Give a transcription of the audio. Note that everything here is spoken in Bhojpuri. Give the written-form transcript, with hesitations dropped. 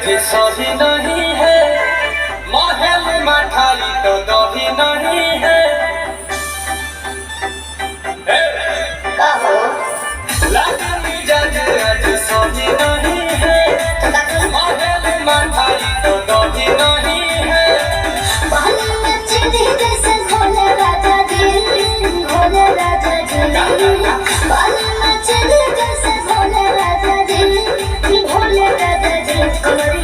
सही नहीं है, महल मठाई तो दही नहीं है। लगन जज आज सही नहीं है, महल मठाई तो दही नहीं है। भोले राजा जी